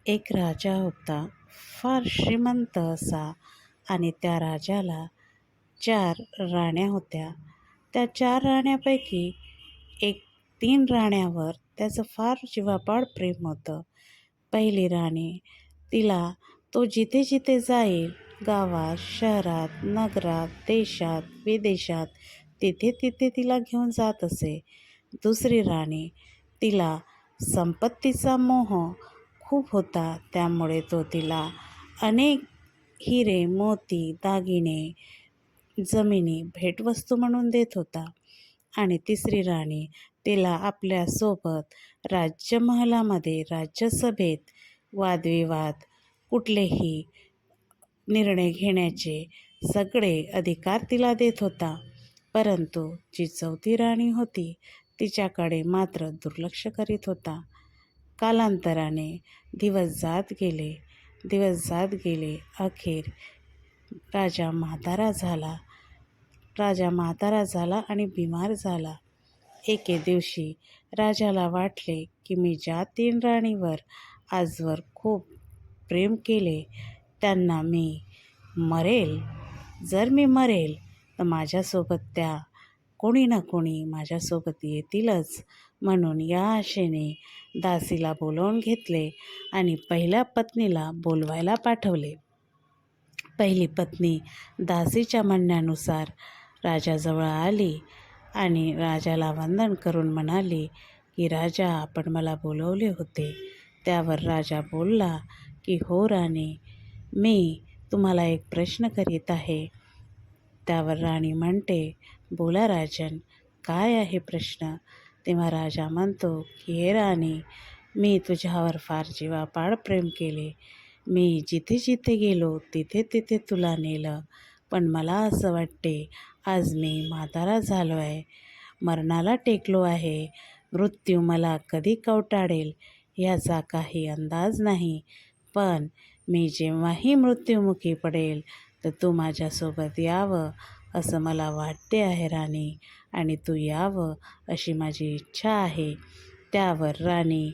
एक राजा होता, फार श्रीमंत असा. आणि त्या राजाला 4 राण्या होत्या. त्या 4 राण्यांपैकी 3 राण्यांवर त्याचं फार जीवापाड प्रेम होतं. पहिली राणी, तिला तो जिथे जिथे जाईल, गावात, शहरात, नगरात, देशात, विदेशात, तिथे तिथे तिला घेऊन जात असे. दुसरी राणी, तिला संपत्तीचा मोह खूप होता, त्यामुळे तो तिला अनेक हिरे, मोती, दागिने, जमिनी भेटवस्तू म्हणून देत होता. आणि तिसरी राणी, तिला आपल्यासोबत राज्यमहालामध्ये, राज्यसभेत वादविवाद, कुठलेही निर्णय घेण्याचे सगळे अधिकार तिला देत होता. परंतु जी चौथी राणी होती, तिच्याकडे मात्र दुर्लक्ष करीत होता. कालांतराने दिवस जात गेले, दिवस जात गेले. अखेर राजा म्हातारा झाला आणि बिमार झाला. एके दिवशी राजाला वाटले की मी ज्या 3 राणीवर आजवर खूप प्रेम केले, त्यांना जर मी मरेल तर माझ्यासोबत त्या कोणी ना कोणी माझ्यासोबत येतीलच. म्हणून या आशेने दासीला बोलावून घेतले आणि पहिल्या पत्नीला बोलवायला पाठवले. पहिली पत्नी दासीच्या म्हणण्यानुसार राजाजवळ आली आणि राजाला वंदन करून म्हणाली की राजा, आपण मला बोलवले होते. त्यावर राजा बोलला की हो राणी, मी तुम्हाला एक प्रश्न करीत आहे. त्यावर राणी म्हणते, बोला राजन, काय आहे प्रश्न? तेव्हा राजा म्हणतो की हे राणी, मी तुझ्यावर फार जीवापाड प्रेम केले. मी जिथे जिथे गेलो तिथे तिथे तुला नेलं. पण मला असं वाटते, आज मी म्हातारा झालो आहे, मरणाला टेकलो आहे. मृत्यू मला कधी कवटाळेल याचा काही अंदाज नाही. पण मी जेव्हाही मृत्युमुखी पडेल तर तू माझ्यासोबत यावं असं मला वाटते आहे राणी, आणि तू यावं अशी माझी इच्छा आहे. त्यावर राणी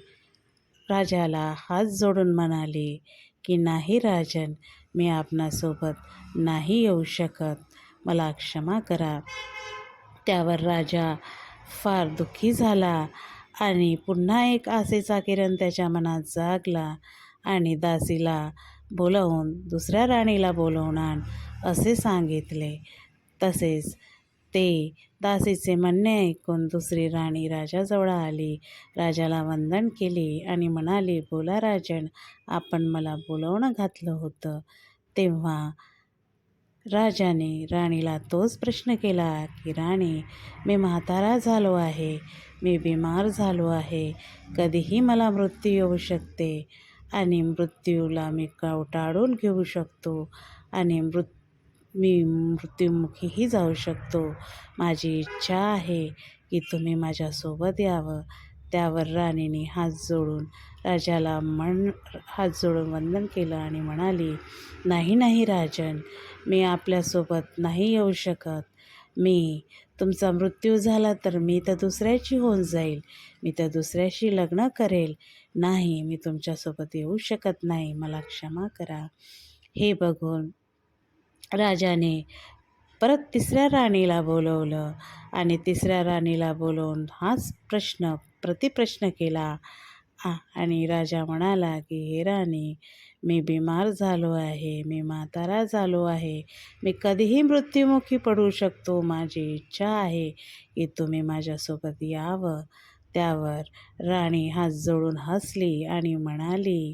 राजाला हात जोडून म्हणाली की नाही राजन, मी आपणासोबत नाही येऊ शकत, मला क्षमा करा. त्यावर राजा फार दुःखी झाला आणि पुन्हा एक आसेचा किरण त्याच्या मनात जागला आणि दासीला बोलवून दुसऱ्या राणीला बोलवून आण असे सांगितले. तसेच ते दासीचे म्हणणे ऐकून दुसरी राणी राजाजवळ आली, राजाला वंदन केली आणि म्हणाली, बोला राजन, आपण मला बोलवणं घातलं होतं. तेव्हा राजाने राणीला तोच प्रश्न केला की राणी, मी म्हातारा झालो आहे, मी बिमार झालो आहे, कधीही मला मृत्यू येऊ शकते आणि मृत्यूला मी कवटाळून घेऊ शकतो आणि मी मृत्युमुखीही जाऊ शकतो. माझी इच्छा आहे की तुम्ही माझ्यासोबत यावं. त्यावर राणीने राजाला हात जोडून वंदन केलं आणि म्हणाली, नाही नाही राजन, मी आपल्यासोबत नाही येऊ शकत. तुमचा मृत्यू झाला तर मी तर दुसऱ्याची होऊन जाईल, मी तर दुसऱ्याशी लग्न करेल. नाही, मी तुमच्यासोबत येऊ शकत नाही, मला क्षमा करा. हे बघून राजाने परत तिसऱ्या राणीला बोलवलं आणि तिसऱ्या राणीला बोलवून हाच प्रतिप्रश्न केला. आणि राजा म्हणाला की हे राणी, मी बिमार झालो आहे, मी म्हातारा झालो आहे, मी कधीही मृत्युमुखी पडू शकतो. माझी इच्छा आहे की तुम्ही माझ्यासोबत यावं. त्यावर राणी हात जोडून हसली आणि म्हणाली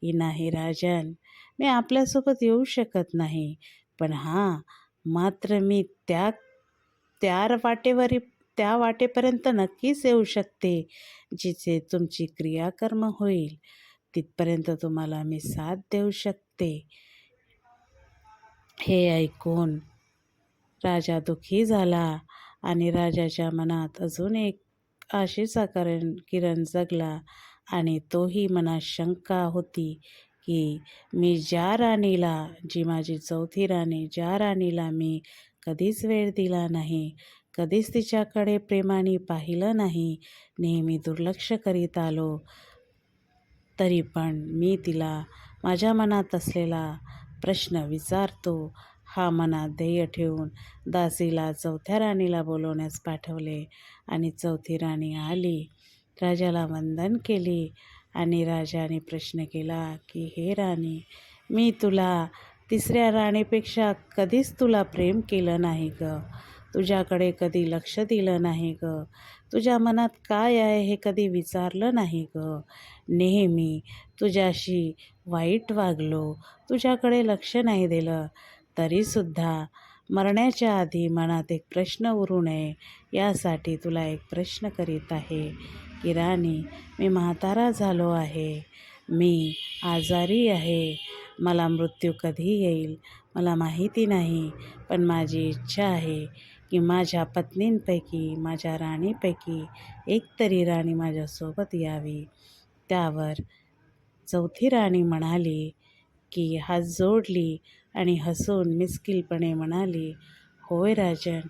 की नाही राजन, मी आपल्यासोबत येऊ शकत नाही. पण मात्र मी त्या त्या वाटेवरी त्या वाटेपर्यंत नक्कीच येऊ शकते, जिथे तुमची क्रियाकर्म होईल. तिथपर्यंत तुम्हाला मी साथ देऊ शकते. हे ऐकून राजा दुःखी झाला आणि राजाच्या मनात अजून एक आशेचा किरण जगला आणि तोही मनात शंका होती की जी माझी चौथी राणी, ज्या राणीला मी कधीच वेळ दिला नाही, कधीच तिच्याकडे प्रेमाने पाहिलं नाही, नेहमी दुर्लक्ष करीत आलो, तरी पण मी तिला माझ्या मनात असलेला प्रश्न विचारतो. हा मनात ध्येय ठेवून दासीला चौथ्या राणीला बोलवण्यास पाठवले आणि चौथी राणी आली. राजाला वंदन केली आणि राजाने प्रश्न केला की हे राणी, मी तुला तिसऱ्या राणीपेक्षा कधीच तुला प्रेम केलं नाही ग. तुझ्याकडे कधी लक्ष दिलं नाही ग. तुझ्या मनात काय आहे हे कधी विचारलं नाही ग. नेहमी तुझ्याशी वाईट वागलो, तुझ्याकडे लक्ष नाही दिलं. तरीसुद्धा मरण्याच्या आधी मनात एक प्रश्न उरू नये यासाठी तुला एक प्रश्न करीत आहे की राणी, मी म्हातारा झालो आहे, मी आजारी आहे, मला मृत्यू कधी येईल मला माहिती नाही, पण माझी इच्छा आहे की माझ्या पत्नींपैकी, माझ्या राणीपैकी एक तरी राणी माझ्यासोबत यावी. त्यावर चौथी राणी म्हणाली की हात जोडली आणि हसून मिश्किलपणे म्हणाली, होय राजन,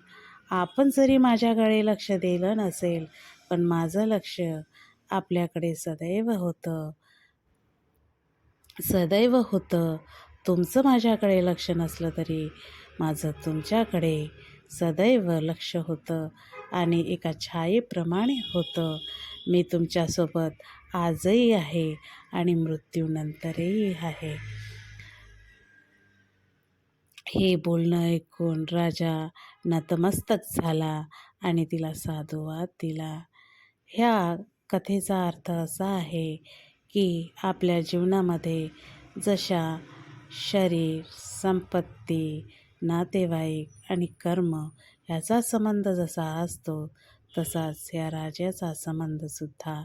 आपण जरी माझ्याकडे लक्ष दिलं नसेल, पण माझं लक्ष आपल्याकडे सदैव होतं. तुमचं माझ्याकडे लक्ष नसलं तरी माझं तुमच्याकडे सदैव लक्ष होतं आणि एका छायेप्रमाणे होतं. मी तुमच्यासोबत आजही आहे आणि मृत्यूनंतरही आहे. हे बोलणं ऐकून राजा नतमस्तक झाला आणि तिला साधुवाद दिला. ह्या कथेचा अर्थ असा आहे की आपल्या जीवनामध्ये जशा शरीर, संपत्ती, नातेवाईक आणि कर्म ह्याचा संबंध जसा असतो, तसाच या राजाचा संबंधसुद्धा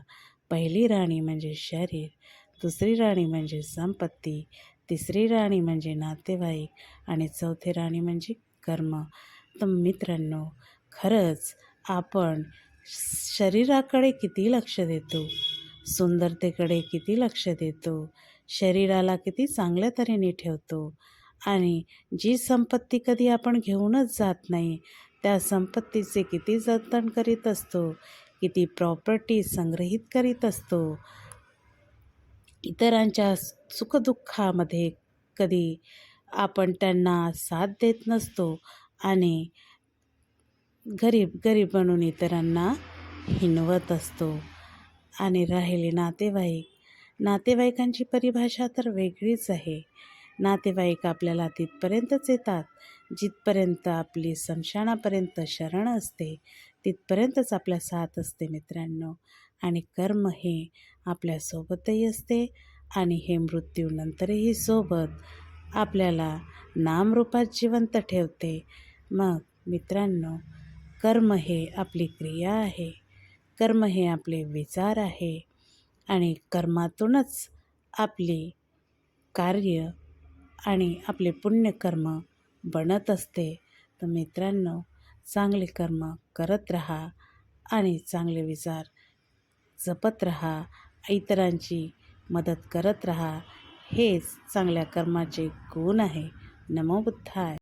पहिली राणी म्हणजे शरीर, दुसरी राणी म्हणजे संपत्ती, तिसरी राणी म्हणजे नातेवाईक आणि चौथी राणी म्हणजे कर्म. तर मित्रांनो, खरंच आपण शरीराकडे किती लक्ष देतो, सुंदरतेकडे किती लक्ष देतो, शरीराला किती चांगल्या तऱ्हेने ठेवतो आणि जी संपत्ती कधी आपण घेऊनच जात नाही, त्या संपत्तीचे किती जतन करीत असतो, किती प्रॉपर्टी संग्रहित करीत असतो. इतरांच्या सुखदुःखामध्ये कधी आपण त्यांना साथ देत नसतो आणि गरीब गरीब बनून इतरांना हिणवत असतो. आणि राहिले नातेवाईकांची परिभाषा तर वेगळीच आहे. नातेवाईक आपल्याला तिथपर्यंतच येतात जिथपर्यंत आपली स्मशानापर्यंत शरण असते, तिथपर्यंतच आपल्या साथ असते मित्रांनो. आणि कर्म हे आपल्यासोबतही असते आणि हे मृत्यूनंतरही सोबत आपल्याला नामरूपात जिवंत ठेवते. मग मित्रांनो, कर्म हे आपली क्रिया आहे, कर्म हे आपले विचार आहे आणि कर्मातूनच आपली कार्य आणि आपले पुण्यकर्म बनत असते. तर मित्रांनो, चांगले कर्म करत राहा आणि चांगले विचार जपत राहा, इतरांची मदत करत राहा. हेच चांगल्या कर्माचे गुण आहे. नमो बुद्धाय.